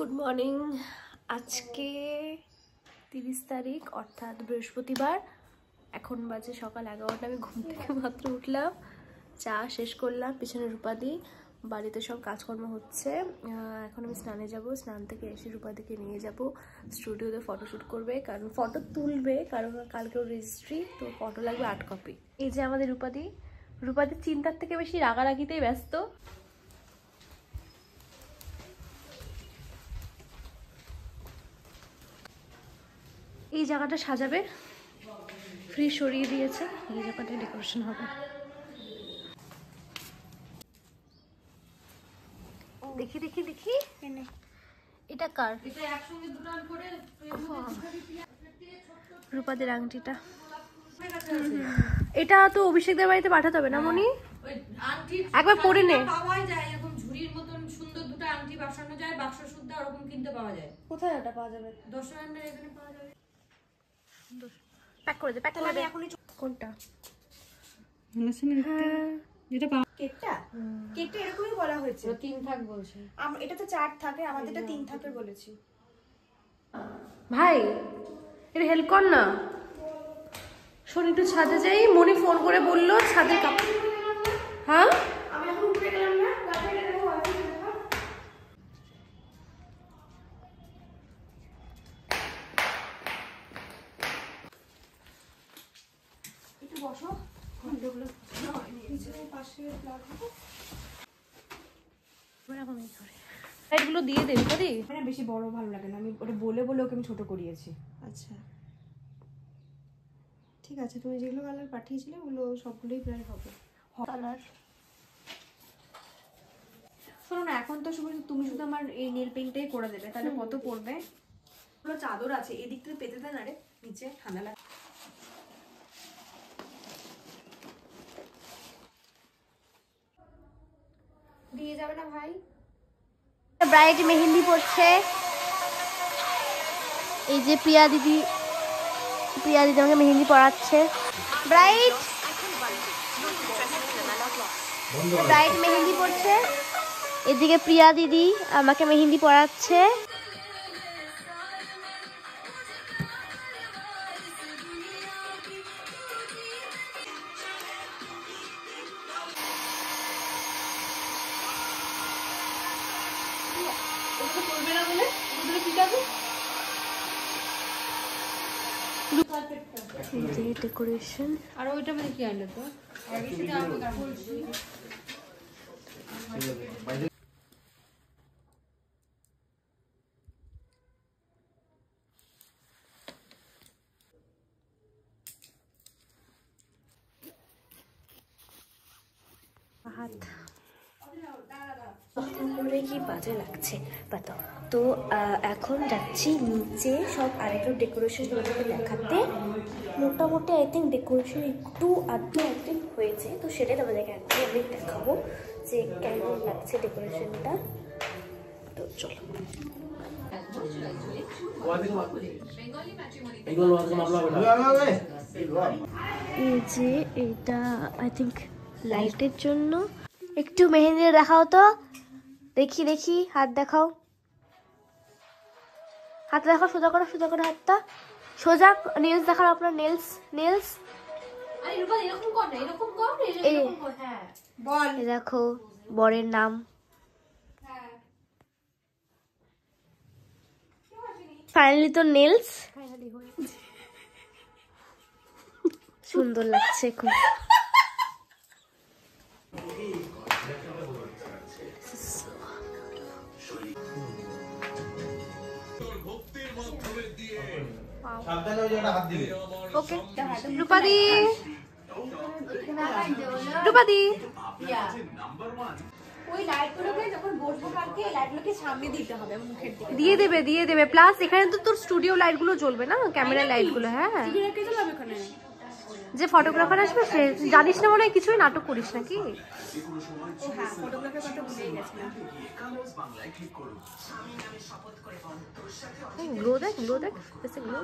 Good morning. আজকে 30 তারিখ অর্থাৎ বৃহস্পতিবার। এখন বাজে সকাল 11টা। আমি ঘুম থেকে মাত্র উঠলাম, চা শেষ করলাম, পিছনে রূপাদি, বাড়িতে সব কাজকর্ম হচ্ছে। এখন আমি স্নানে যাব, স্নান থেকে এসে রূপাদিকে নিয়ে যাব স্টুডিওতে ফটোশ্যুট করবে, কারণ ফটো তুলবে, কারণ কালকেও রেজিস্ট্রি, তো ফটো লাগবে 8 কপি। এই যে আমাদের রূপাদি, রূপাদির চিন্তার থেকে বেশি রাগারাগিতেই ব্যস্ত। এই জায়গাটা সাজাবে, ফ্রি সরিয়ে দিয়েছে, এই জায়গাটা ডেকোরেশন হবে। দেখি দেখি দেখি, এটা কার? রূপাদের আংটিটা। এটা তো অভিষেকদের বাড়িতে পাঠাতে হবে না মনি? একবার পরে নে। পাওয়া যায় এরকম ঝুড়ির মতন সুন্দর দুটো আংটি বসানো যায়, বাক্স সুদ্ধা ওরকম কিনতে পাওয়া যায়। কোথায় ওটা পাওয়া যাবে? 10 টাকার এখানে পাওয়া যাবে। প্যাক করে দে, প্যাক করে দে। কোনটা? যেটা কেকটা কেকটা এরকমই বলা হয়েছে, 3 থাক বলছে। এটা তো 4 থাকে, আমাদেরটা 3 থাকে বলেছি। ভাই এটা হেল্প কর না, শোন একটু ছাদে যাই। মনি ফোন করে বললো ছাদে হ্যাঁ আমি এখন উঠে গেলাম না, গাড়িটা দেখো আছে দেখো। একটু বসো, ঘন্টাগুলো নিচে পাশে লাগবে। এগুলো দিয়ে দে বুঝলি? মানে বেশি বড় ভালো লাগে না, আমি ওটা বলে বলে ওকে আমি ছোট করিয়েছি। আচ্ছা ঠিক আছে, তুমি যেগুলো কালার পাঠিয়েছিলে ওগুলো সবগুলোই প্রায় হবে কালার। শোনো না, এখন তো তুমি শুধু আমার এই নেল পেইন্টটাই করে দেবে, তাহলে কত পড়বে? ওগুলো চাদর আছে, এদিক থেকে পেতে দেন, আরে নিচে ঠান্ডা লাগে। দিয়ে যাবে না ভাই? ব্রাইড মেহেন্দি পড়ছে, এই যে প্রিয়া দিদি, প্রিয়া দিদি আমাকে মেহেন্দি পড়াচ্ছে। ব্রাইড ব্রাইড মেহেন্দি পড়ছে, এদিকে প্রিয়া দিদি আমাকে মেহেন্দি পড়াচ্ছে। ডেকোরেশন। আর ওইটা মানে কি আনলে তো? আগে সেটা আমি বলছি। করে কি বাজে লাগছে পাতা। তো এখন যাচ্ছি নিচে সব আরেকটু ডেকোরেশন দেখাতে। মোটামুটি আই থিঙ্ক ডেকোরেশন একটু আধটু আই থিঙ্ক হয়েছে, তো সেটাই তোমাদেরকে একদম আমি দেখাবো যে কেমন লাগছে ডেকোরেশনটা। তো চলো। এই যে এটা আই থিঙ্ক লাইটের জন্য। একটু মেহেন্দি দেখাও তো, দেখি দেখি, হাত দেখাও, হাত দেখাও, সোজা করো, সোজা করো হাতটা, সোজা। নেলস দেখাও আপনার, নেলস, নেলস। এই দেখো বরের নাম। ফাইনালি তো নেলস সুন্দর লাগছে খুব। ওকে রূপাদি, রূপাদি ওই লাইটগুলোকে যখন বসবো কালকে, লাইটগুলোকে সামনে দিতে হবে মুখের দিকে। দিয়ে দেবে, দিয়ে দেবে। প্লাস এখানে তো তোর স্টুডিও লাইট গুলো জ্বলবে না, ক্যামেরা লাইট গুলো। হ্যাঁ রেখে দিলাম এখানে। যে ফটোগ্রাফার আসবে সে জানিস না মনে হয়, কিছুই নাটক করিস নাকি? হ্যাঁ, ফটোগ্রাফের কথা ভুলেই গেছিলাম। গ্লো দেখ, গ্লো দেখ, গ্লো।